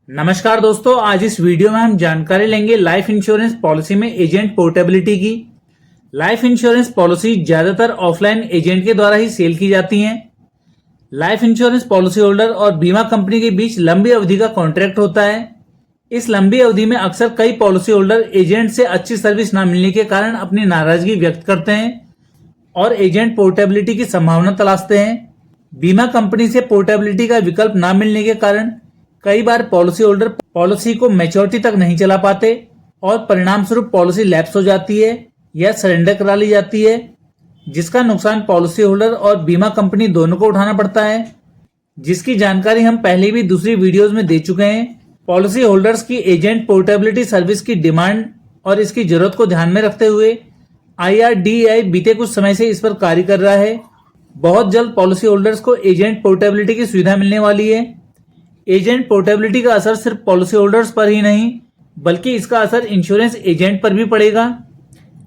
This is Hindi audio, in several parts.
नमस्कार दोस्तों, आज इस वीडियो में हम जानकारी लेंगे लाइफ इंश्योरेंस पॉलिसी में एजेंट पोर्टेबिलिटी की। लाइफ इंश्योरेंस पॉलिसी ज्यादातर ऑफलाइन एजेंट के द्वारा ही सेल की जाती हैं। लाइफ इंश्योरेंस पॉलिसी होल्डर और बीमा कंपनी के बीच लंबी अवधि का कॉन्ट्रैक्ट होता है। इस लंबी अवधि में अक्सर कई पॉलिसी होल्डर एजेंट से अच्छी सर्विस न मिलने के कारण अपनी नाराजगी व्यक्त करते हैं और एजेंट पोर्टेबिलिटी की संभावना तलाशते हैं। बीमा कंपनी से पोर्टेबिलिटी का विकल्प न मिलने के कारण कई बार पॉलिसी होल्डर पॉलिसी को मैच्योरिटी तक नहीं चला पाते और परिणाम स्वरूप पॉलिसी लैप्स हो जाती है या सरेंडर करा ली जाती है, जिसका नुकसान पॉलिसी होल्डर और बीमा कंपनी दोनों को उठाना पड़ता है, जिसकी जानकारी हम पहले भी दूसरी वीडियोस में दे चुके हैं। पॉलिसी होल्डर्स की एजेंट पोर्टेबिलिटी सर्विस की डिमांड और इसकी जरूरत को ध्यान में रखते हुए IRDAI बीते कुछ समय से इस पर कार्य कर रहा है। बहुत जल्द पॉलिसी होल्डर्स को एजेंट पोर्टेबिलिटी की सुविधा मिलने वाली है। एजेंट पोर्टेबिलिटी का असर सिर्फ पॉलिसी होल्डर्स पर ही नहीं बल्कि इसका असर इंश्योरेंस एजेंट पर भी पड़ेगा।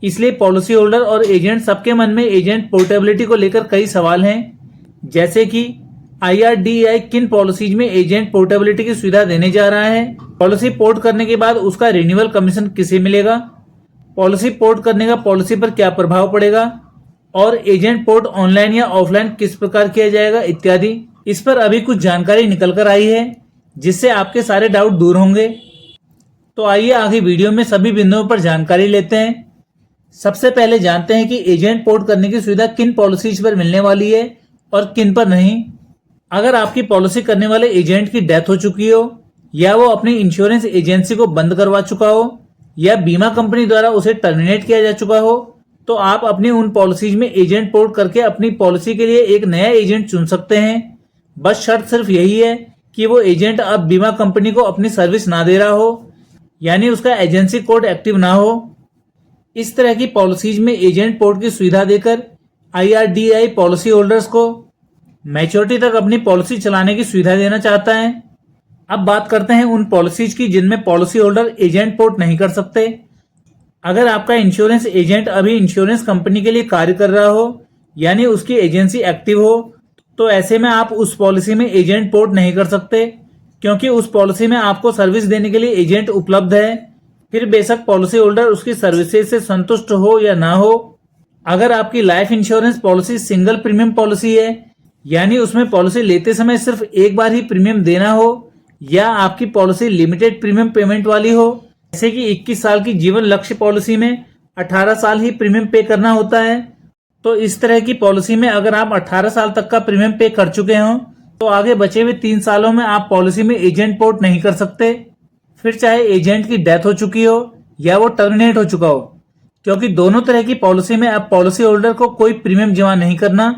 इसलिए पॉलिसी होल्डर और एजेंट सबके मन में एजेंट पोर्टेबिलिटी को लेकर कई सवाल हैं, जैसे कि IRDAI किन पॉलिसीज में एजेंट पोर्टेबिलिटी की सुविधा देने जा रहा है, पॉलिसी पोर्ट करने के बाद उसका रिन्यूअल कमीशन किसे मिलेगा, पॉलिसी पोर्ट करने का पॉलिसी पर क्या प्रभाव पड़ेगा और एजेंट पोर्ट ऑनलाइन या ऑफलाइन किस प्रकार किया जाएगा इत्यादि। इस पर अभी कुछ जानकारी निकल कर आई है जिससे आपके सारे डाउट दूर होंगे। तो आइए आगे वीडियो में सभी बिंदुओं पर जानकारी लेते हैं। सबसे पहले जानते हैं कि एजेंट पोर्ट करने की सुविधा किन पॉलिसीज पर मिलने वाली है और किन पर नहीं। अगर आपकी पॉलिसी करने वाले एजेंट की डेथ हो चुकी हो या वो अपनी इंश्योरेंस एजेंसी को बंद करवा चुका हो या बीमा कंपनी द्वारा उसे टर्मिनेट किया जा चुका हो, तो आप अपनी उन पॉलिसीज में एजेंट पोर्ट करके अपनी पॉलिसी के लिए एक नया एजेंट चुन सकते हैं। बस शर्त सिर्फ यही है कि वो एजेंट अब बीमा कंपनी को अपनी सर्विस ना दे रहा हो, यानी उसका एजेंसी कोड एक्टिव ना हो। इस तरह की पॉलिसीज में एजेंट पोर्ट की सुविधा देकर IRDAI पॉलिसी होल्डर्स को मैच्योरिटी तक अपनी पॉलिसी चलाने की सुविधा देना चाहता है। अब बात करते हैं उन पॉलिसीज की जिनमें पॉलिसी होल्डर एजेंट पोर्ट नहीं कर सकते। अगर आपका इंश्योरेंस एजेंट अभी इंश्योरेंस कंपनी के लिए कार्य कर रहा हो, यानी उसकी एजेंसी एक्टिव हो, तो ऐसे में आप उस पॉलिसी में एजेंट पोर्ट नहीं कर सकते, क्योंकि उस पॉलिसी में आपको सर्विस देने के लिए एजेंट उपलब्ध है। फिर बेशक पॉलिसी होल्डर उसकी सर्विसेज से संतुष्ट हो या ना हो। अगर आपकी life insurance policy single premium policy है, यानी उसमें पॉलिसी लेते समय सिर्फ एक बार ही प्रीमियम देना हो, या आपकी पॉलिसी लिमिटेड प्रीमियम पेमेंट वाली हो, जैसे कि 21 साल की जीवन लक्ष्य पॉलिसी में 18 साल ही प्रीमियम पे करना होता है, तो इस तरह की पॉलिसी में अगर आप 18 साल तक का प्रीमियम पे कर चुके हो तो आगे बचे हुए 3 सालों में आप पॉलिसी में एजेंट पोर्ट नहीं कर सकते, फिर चाहे एजेंट की डेथ हो चुकी हो या वो टर्मिनेट हो चुका हो, क्योंकि दोनों तरह की पॉलिसी में अब पॉलिसी होल्डर को कोई प्रीमियम जमा नहीं करना,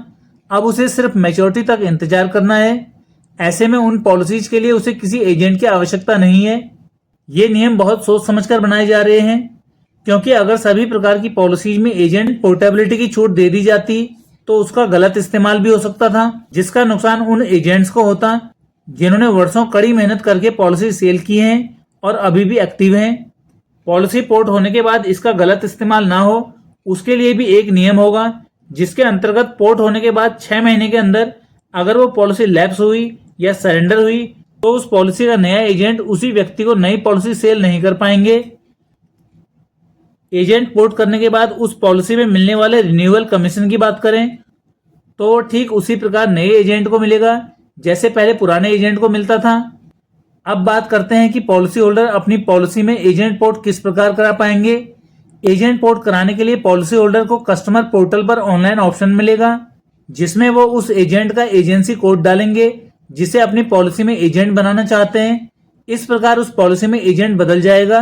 अब उसे सिर्फ मैच्योरिटी तक इंतजार करना है। ऐसे में उन पॉलिसीज के लिए उसे किसी एजेंट की आवश्यकता नहीं है। ये नियम बहुत सोच समझकर बनाए जा रहे हैं, क्योंकि अगर सभी प्रकार की पॉलिसीज में एजेंट पोर्टेबिलिटी की छूट दे दी जाती तो उसका गलत इस्तेमाल भी हो सकता था, जिसका नुकसान उन एजेंट्स को होता जिन्होंने वर्षों कड़ी मेहनत करके पॉलिसी सेल की है और अभी भी एक्टिव हैं। पॉलिसी पोर्ट होने के बाद इसका गलत इस्तेमाल ना हो, उसके लिए भी एक नियम होगा, जिसके अंतर्गत पोर्ट होने के बाद 6 महीने के अंदर अगर वो पॉलिसी लैप्स हुई या सरेंडर हुई तो उस पॉलिसी का नया एजेंट उसी व्यक्ति को नई पॉलिसी सेल नहीं कर पाएंगे। एजेंट पोर्ट करने के बाद उस पॉलिसी में मिलने वाले रिन्यूअल कमीशन की बात करें तो ठीक उसी प्रकार नए एजेंट को मिलेगा जैसे पहले पुराने एजेंट को मिलता था। अब बात करते हैं कि पॉलिसी होल्डर अपनी पॉलिसी में एजेंट पोर्ट किस प्रकार करा पाएंगे। एजेंट पोर्ट कराने के लिए पॉलिसी होल्डर को कस्टमर पोर्टल पर ऑनलाइन ऑप्शन मिलेगा, जिसमें वो उस एजेंट का एजेंसी कोड डालेंगे जिसे अपनी पॉलिसी में एजेंट बनाना चाहते हैं। इस प्रकार उस पॉलिसी में एजेंट बदल जाएगा।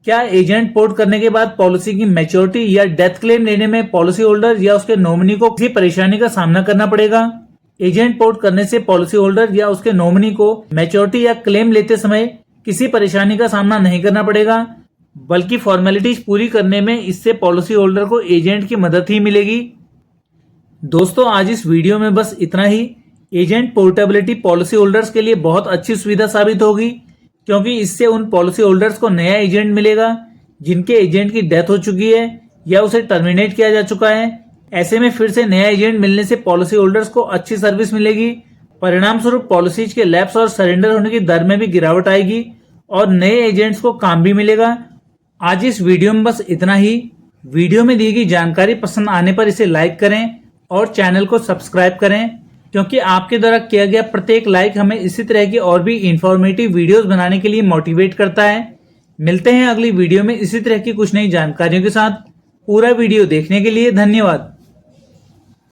क्या एजेंट पोर्ट करने के बाद पॉलिसी की मैच्योरिटी या डेथ क्लेम लेने में पॉलिसी होल्डर या उसके नॉमिनी को किसी परेशानी का सामना करना पड़ेगा? एजेंट पोर्ट करने से पॉलिसी होल्डर या उसके नॉमिनी को मैच्योरिटी या क्लेम लेते समय किसी परेशानी का सामना नहीं करना पड़ेगा, बल्कि फॉर्मेलिटीज पूरी करने में इससे पॉलिसी होल्डर को एजेंट की मदद ही मिलेगी। दोस्तों, आज इस वीडियो में बस इतना ही। एजेंट पोर्टेबिलिटी पॉलिसी होल्डर्स के लिए बहुत अच्छी सुविधा साबित होगी, क्योंकि इससे उन पॉलिसी होल्डर्स को नया एजेंट मिलेगा जिनके एजेंट की डेथ हो चुकी है या उसे टर्मिनेट किया जा चुका है। ऐसे में फिर से नया एजेंट मिलने से पॉलिसी होल्डर्स को अच्छी सर्विस मिलेगी परिणाम स्वरूप पॉलिसीज के लैप्स और सरेंडर होने की दर में भी गिरावट आएगी और नए एजेंट्स को काम भी मिलेगा। आज इस वीडियो में बस इतना ही। वीडियो में दी गई जानकारी पसंद आने पर इसे लाइक करें और चैनल को सब्सक्राइब करें, क्योंकि आपके द्वारा किया गया प्रत्येक लाइक हमें इसी तरह की और भी इंफॉर्मेटिव वीडियोस बनाने के लिए मोटिवेट करता है। मिलते हैं अगली वीडियो में इसी तरह की कुछ नई जानकारियों के साथ। पूरा वीडियो देखने के लिए धन्यवाद।